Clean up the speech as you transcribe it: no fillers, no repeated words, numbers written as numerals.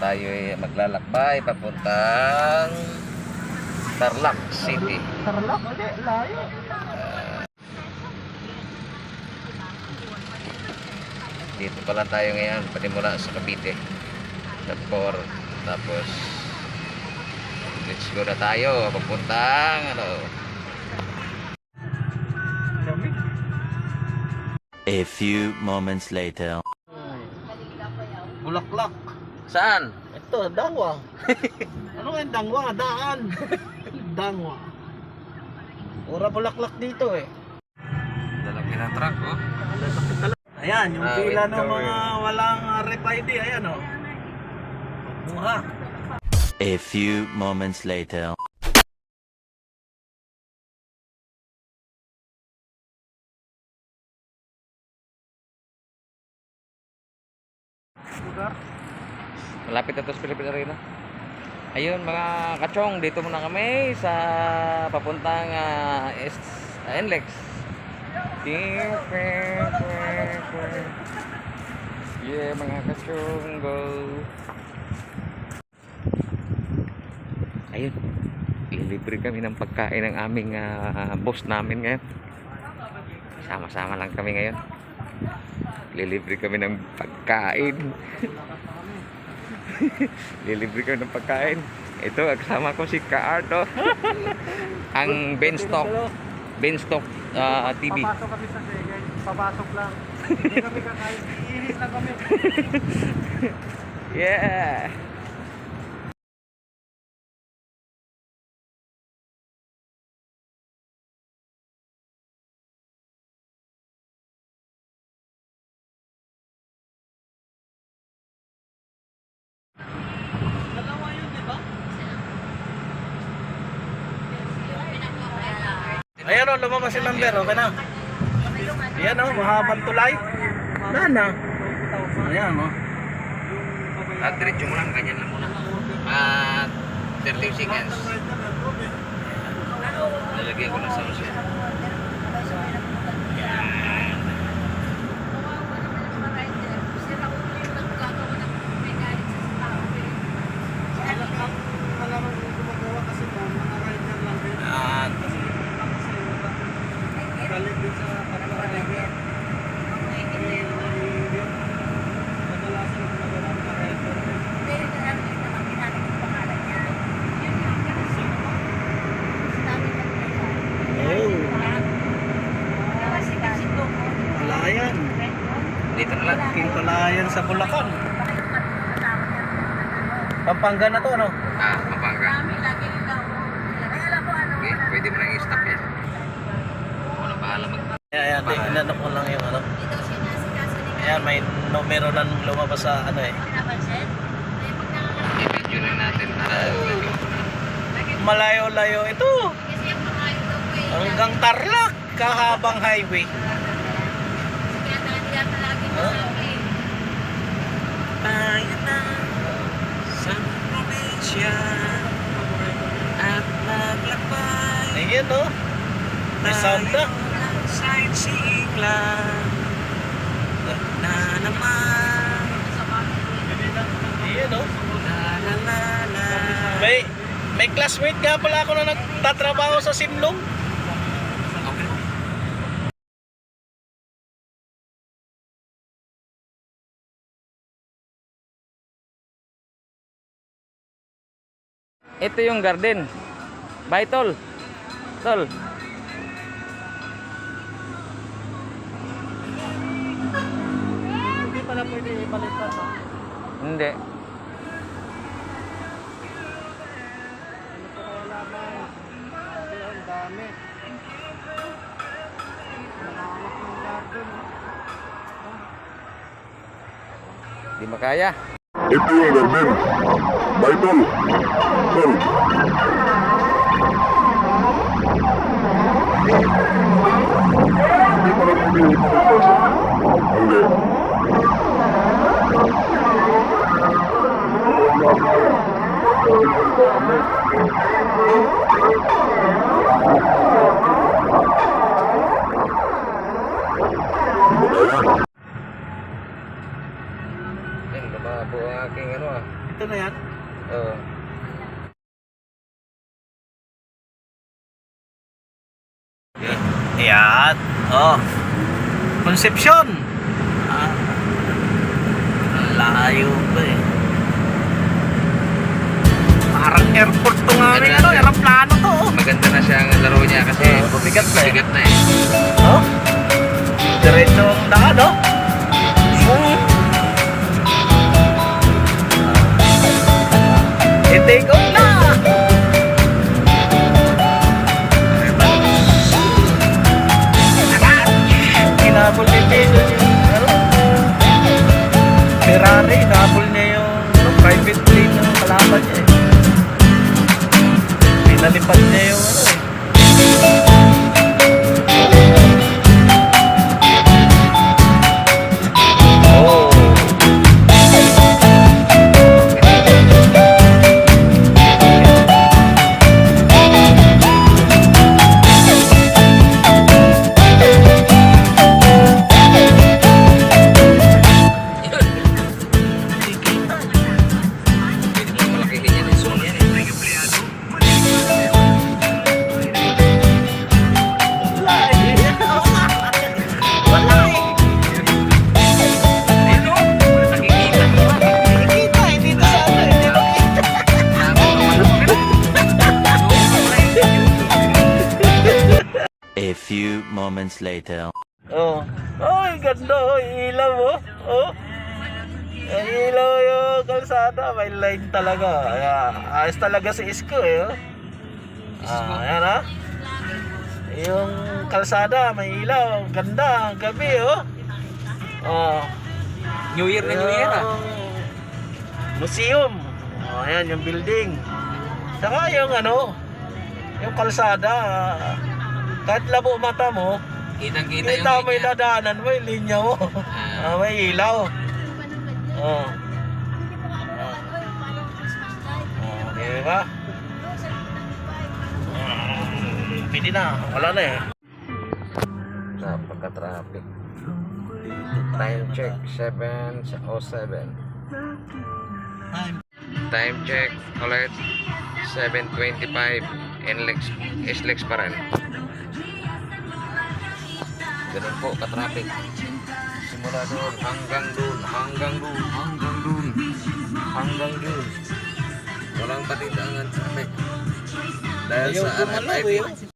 tayo ay maglalakbay papuntang Tarlac City. Tarlac? Layo. Dito pa lang tayo ngayon, panimula sa Cavite. Tapos let's go na tayo papuntang A few moments later. Bulaklak. Saan? Ito, dangwa. Ano nga yung dangwa? Daan. Dangwa. Ura bulaklak dito eh. Lalaki ng truck, oh. Ayan, yung pila ito, ng mga walang rep ID. Ayan oh. Buha. A few moments later. Lugar. Malapit na to sa Philippine Arena. Ayun mga kachong, dito muna kami sa papuntang NLEX. Yeah mga kachong, go. Ayun, ililibre kami ng pagkain ng aming boss namin ngayon. Sama-sama lang kami ngayon. Lilibre kami ng pagkain. Lilibre kami ng pagkain. Ito, kasama ko si Kaarto. Ang Benstock TV. Papasok kami sa Segay. Papasok lang. Hindi kami kakain. Iihit lang kami. Yeah. Dalawa yun, di ba? Ayan o, lumabas yung number. Okay na. Ayan o, mahabang tulay. Wala na. Ayan o. Diretso mo lang, ganyan lang muna. 30 seconds. Lalagyan ko ng sound set. Tulayan. Dito na lang. King Tulayan sa Bulacan. Pampanga na to, ano? Pampanga. Okay, pwede mo lang i-stop yan. Ako na bahala Ayan, inano ko lang yung ano. Ayan, may numero na lumabas sa ano eh. I-video lang natin. Malayo-layo ito. Hanggang Tarlac, kahabang highway. Tayo na sa probinsya at naglakbay. Ayan no. May sound na. Sightseeing lang na naman. Ayan no. La la la. May classmate nga pala ako na nagtatrabaho sa Simlong. Okay. Ito yung garden. Bye, tol. Tol. Hindi pala pwede ibalitan no? Hindi. Ano pa kaya laman? Kasi ang dami. Nakakalak ng garden. Di makaya. Ito yung garden. Bye, tol. Tol. Hindi pa lang pwede ipapasa. Hindi. Ayun, lumabo ang aking ano Dito na yan. Oo. Ayan. Oh. Concepcion. Ah. Layo pa eh. Parang airport to nga rin, ano, aeroplano to. Oh. Maganda na siya ang laro niya kasi Mabigat na eh. bigat na eh. Oh. Diretso ang daan, no? I-take off na! Hinabol ni Jason yung ano, Ferrari, hinabol niya yung ano, private plane ng kalaban niya eh. Pinalipad niya yung ano eh. Oh. Pwede mo malakihin yan eh. Zoom yan eh. Wala eh. Ano? Nakikita mo ba? Nakikita eh, dito sa ano, hindi makita. A few moments later. Oh. Ay, ganda oh, ilaw oh. Oh. Ang ilaw yung kalsada, may line talaga. Ayos talaga si Isko eh. Oh. Ayan ah. Yung kalsada, may ilaw, ganda, gabi oh. Oh. New Year na New Year ah. Yung museum. Oh, ayan yung building. Saka yung ano, yung kalsada, kahit labo mata mo, Kitang-kita yung kita mo yung linya. dadaanan mo, yung linya mo. May ilaw. Oh. Di ba? Pwede na, wala na eh. Napaka-traffic. Time check 7:07. Time check ulit 7:25. SLEX pa rin. Ganun po ka-traffic. Simula doon hanggang doon, hanggang doon, hanggang doon, hanggang doon. Walang patindangan traffic. Dahil Ayaw sa gumalaw RFID. eh.